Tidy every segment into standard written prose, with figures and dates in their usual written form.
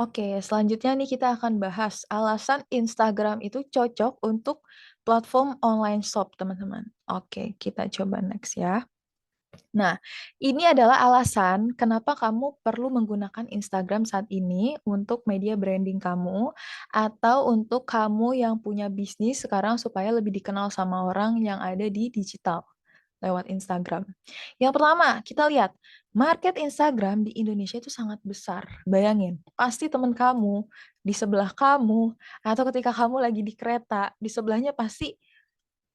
Oke, selanjutnya nih kita akan bahas alasan Instagram itu cocok untuk platform online shop, teman-teman. Oke, kita coba next ya. Nah, ini adalah alasan kenapa kamu perlu menggunakan Instagram saat ini untuk media branding kamu atau untuk kamu yang punya bisnis sekarang supaya lebih dikenal sama orang yang ada di digital lewat Instagram. Yang pertama, kita lihat market Instagram di Indonesia itu sangat besar. Bayangin, pasti teman kamu di sebelah kamu atau ketika kamu lagi di kereta, di sebelahnya pasti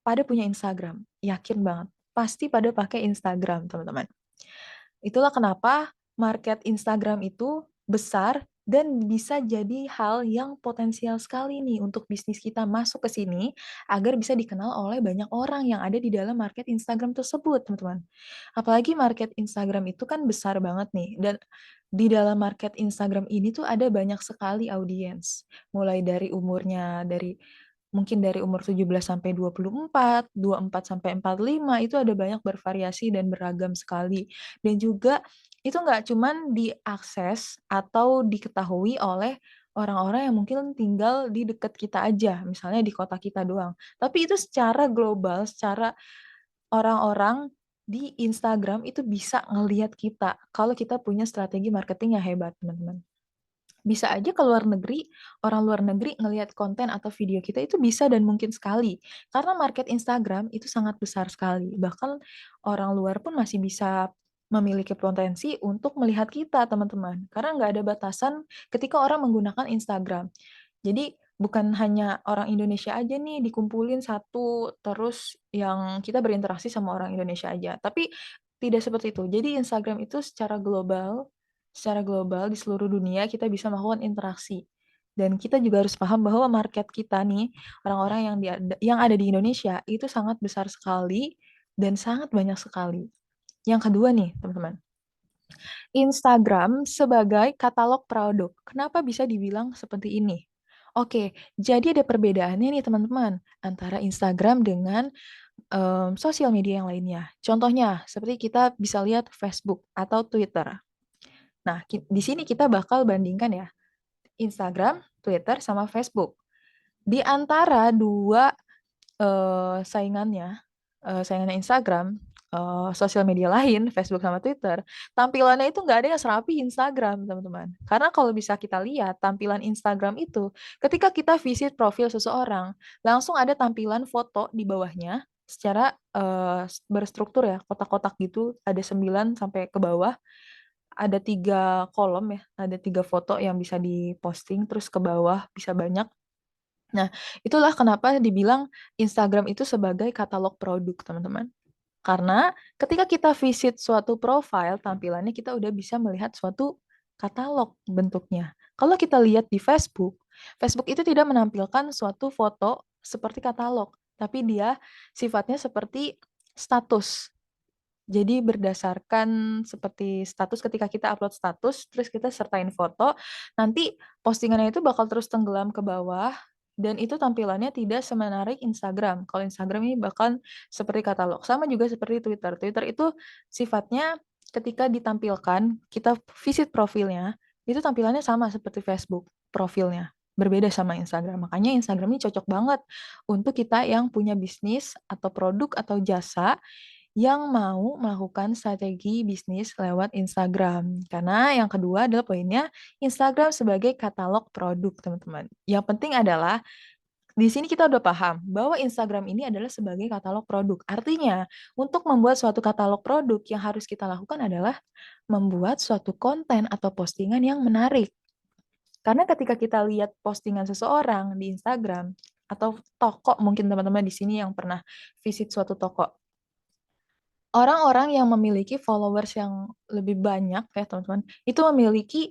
pada punya Instagram. Yakin banget. Pasti pada pakai Instagram, teman-teman. Itulah kenapa market Instagram itu besar dan bisa jadi hal yang potensial sekali nih untuk bisnis kita masuk ke sini agar bisa dikenal oleh banyak orang yang ada di dalam market Instagram tersebut, teman-teman. Apalagi market Instagram itu kan besar banget nih dan di dalam market Instagram ini tuh ada banyak sekali audiens. Mulai dari umurnya mungkin dari umur 17 sampai 24, 24 sampai 45 itu ada banyak bervariasi dan beragam sekali. Dan juga itu nggak cuman diakses atau diketahui oleh orang-orang yang mungkin tinggal di dekat kita aja, misalnya di kota kita doang. Tapi itu secara global, secara orang-orang di Instagram itu bisa ngelihat kita kalau kita punya strategi marketing yang hebat, teman-teman. Bisa aja ke luar negeri, orang luar negeri ngelihat konten atau video kita itu bisa dan mungkin sekali. Karena market Instagram itu sangat besar sekali. Bahkan orang luar pun masih bisa memiliki potensi untuk melihat kita, teman-teman. Karena nggak ada batasan ketika orang menggunakan Instagram. Jadi bukan hanya orang Indonesia aja nih dikumpulin satu, terus yang kita berinteraksi sama orang Indonesia aja. Tapi tidak seperti itu. Jadi Instagram itu secara global di seluruh dunia kita bisa melakukan interaksi. Dan kita juga harus paham bahwa market kita nih, orang-orang yang ada di Indonesia itu sangat besar sekali dan sangat banyak sekali. Yang kedua nih, teman-teman, Instagram sebagai katalog produk. Kenapa bisa dibilang seperti ini? Oke, jadi ada perbedaannya nih teman-teman antara Instagram dengan sosial media yang lainnya. Contohnya, seperti kita bisa lihat Facebook atau Twitter. Nah, di sini kita bakal bandingkan ya, Instagram, Twitter, sama Facebook. Di antara dua saingannya Instagram, sosial media lain, Facebook sama Twitter, tampilannya itu nggak ada yang serapi Instagram, teman-teman. Karena kalau bisa kita lihat, tampilan Instagram itu, ketika kita visit profil seseorang, langsung ada tampilan foto di bawahnya, secara berstruktur ya, kotak-kotak gitu, ada 9 sampai ke bawah, ada 3 kolom ya, ada 3 foto yang bisa diposting, terus ke bawah bisa banyak. Nah, itulah kenapa dibilang Instagram itu sebagai katalog produk, teman-teman. Karena ketika kita visit suatu profile, tampilannya kita udah bisa melihat suatu katalog bentuknya. Kalau kita lihat di Facebook, Facebook itu tidak menampilkan suatu foto seperti katalog, tapi dia sifatnya seperti status. Jadi berdasarkan seperti status ketika kita upload status, terus kita sertain foto, nanti postingannya itu bakal terus tenggelam ke bawah, dan itu tampilannya tidak semenarik Instagram. Kalau Instagram ini bahkan seperti katalog. Sama juga seperti Twitter. Twitter itu sifatnya ketika ditampilkan, kita visit profilnya, itu tampilannya sama seperti Facebook profilnya. Berbeda sama Instagram. Makanya Instagram ini cocok banget untuk kita yang punya bisnis atau produk atau jasa yang mau melakukan strategi bisnis lewat Instagram. Karena yang kedua adalah poinnya Instagram sebagai katalog produk, teman-teman. Yang penting adalah di sini kita udah paham bahwa Instagram ini adalah sebagai katalog produk. Artinya, untuk membuat suatu katalog produk yang harus kita lakukan adalah membuat suatu konten atau postingan yang menarik. Karena ketika kita lihat postingan seseorang di Instagram atau toko, mungkin teman-teman di sini yang pernah visit suatu toko, orang-orang yang memiliki followers yang lebih banyak ya teman-teman, itu memiliki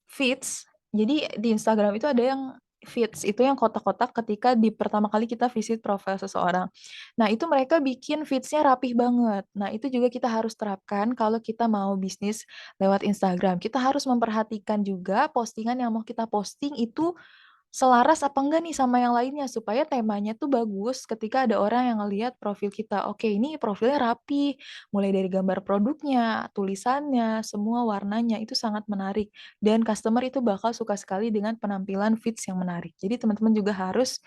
feeds. Jadi di Instagram itu ada yang feeds, itu yang kotak-kotak ketika di pertama kali kita visit profil seseorang. Nah, itu mereka bikin feeds-nya rapih banget. Nah, itu juga kita harus terapkan kalau kita mau bisnis lewat Instagram. Kita harus memperhatikan juga postingan yang mau kita posting itu selaras apa enggak nih sama yang lainnya, supaya temanya tuh bagus ketika ada orang yang ngelihat profil kita. Oke, ini profilnya rapi, mulai dari gambar produknya, tulisannya, semua warnanya itu sangat menarik dan customer itu bakal suka sekali dengan penampilan feeds yang menarik. Jadi teman-teman juga harus,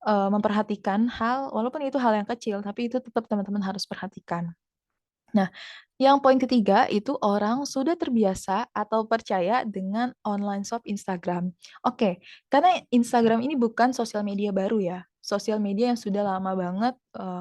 memperhatikan hal walaupun itu hal yang kecil, tapi itu tetap teman-teman harus perhatikan. Nah, yang poin ketiga itu orang sudah terbiasa atau percaya dengan online shop Instagram. Oke, karena Instagram ini bukan sosial media baru ya, sosial media yang sudah lama banget,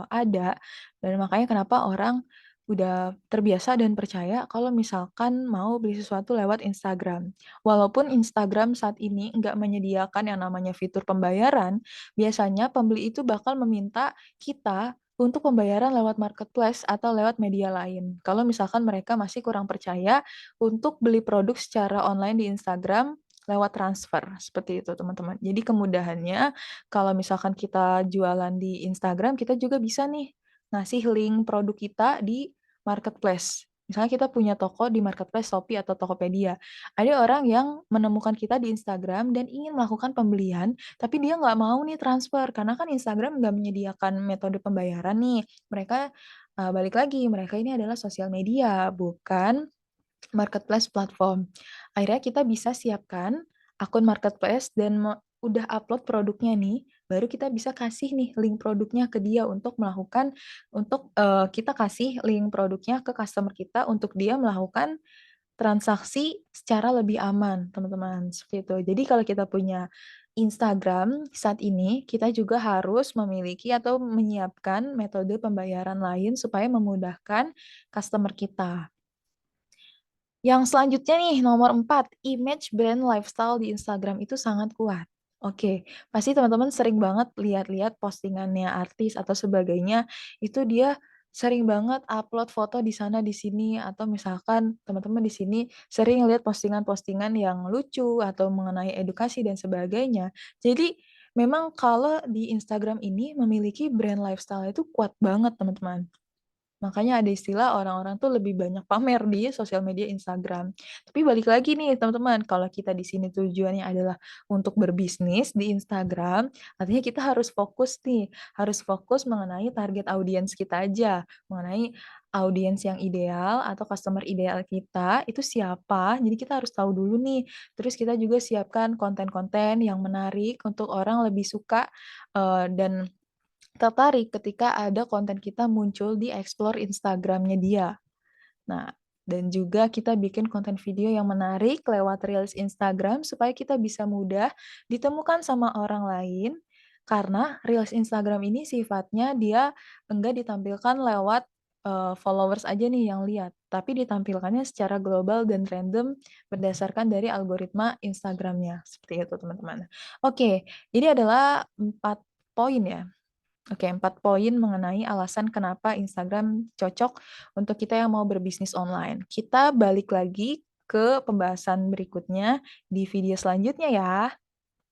ada dan makanya kenapa orang udah terbiasa dan percaya kalau misalkan mau beli sesuatu lewat Instagram. Walaupun Instagram saat ini nggak menyediakan yang namanya fitur pembayaran, biasanya pembeli itu bakal meminta kita untuk pembayaran lewat marketplace atau lewat media lain. Kalau misalkan mereka masih kurang percaya untuk beli produk secara online di Instagram lewat transfer, seperti itu teman-teman. Jadi kemudahannya kalau misalkan kita jualan di Instagram, kita juga bisa nih ngasih link produk kita di marketplace. Misalnya kita punya toko di marketplace Shopee atau Tokopedia. Ada orang yang menemukan kita di Instagram dan ingin melakukan pembelian tapi dia nggak mau nih transfer, karena kan Instagram nggak menyediakan metode pembayaran nih. Mereka, balik lagi, mereka ini adalah sosial media, bukan marketplace platform. Akhirnya kita bisa siapkan akun marketplace dan udah upload produknya nih, baru kita bisa kasih nih link produknya ke dia untuk melakukan kita kasih link produknya ke customer kita untuk dia melakukan transaksi secara lebih aman, teman-teman, seperti itu. Jadi kalau kita punya Instagram saat ini, kita juga harus memiliki atau menyiapkan metode pembayaran lain supaya memudahkan customer kita. Yang selanjutnya nih, nomor 4, image brand lifestyle di Instagram itu sangat kuat. Oke, pasti teman-teman sering banget lihat-lihat postingannya artis atau sebagainya, itu dia sering banget upload foto di sana di sini, atau misalkan teman-teman di sini sering lihat postingan-postingan yang lucu atau mengenai edukasi dan sebagainya. Jadi memang kalau di Instagram ini memiliki brand lifestyle itu kuat banget, teman-teman. Makanya ada istilah orang-orang tuh lebih banyak pamer di sosial media Instagram. Tapi balik lagi nih teman-teman, kalau kita di sini tujuannya adalah untuk berbisnis di Instagram, artinya kita harus fokus nih, harus fokus mengenai target audiens kita aja, mengenai audiens yang ideal atau customer ideal kita itu siapa. Jadi kita harus tahu dulu nih. Terus kita juga siapkan konten-konten yang menarik untuk orang lebih suka dan tertarik ketika ada konten kita muncul di explore Instagram-nya dia. Nah, dan juga kita bikin konten video yang menarik lewat reels Instagram supaya kita bisa mudah ditemukan sama orang lain, karena reels Instagram ini sifatnya dia enggak ditampilkan lewat, followers aja nih yang lihat, tapi ditampilkannya secara global dan random berdasarkan dari algoritma Instagram-nya, seperti itu teman-teman. Oke, ini adalah 4 poin ya. Oke, 4 poin mengenai alasan kenapa Instagram cocok untuk kita yang mau berbisnis online. Kita balik lagi ke pembahasan berikutnya di video selanjutnya ya.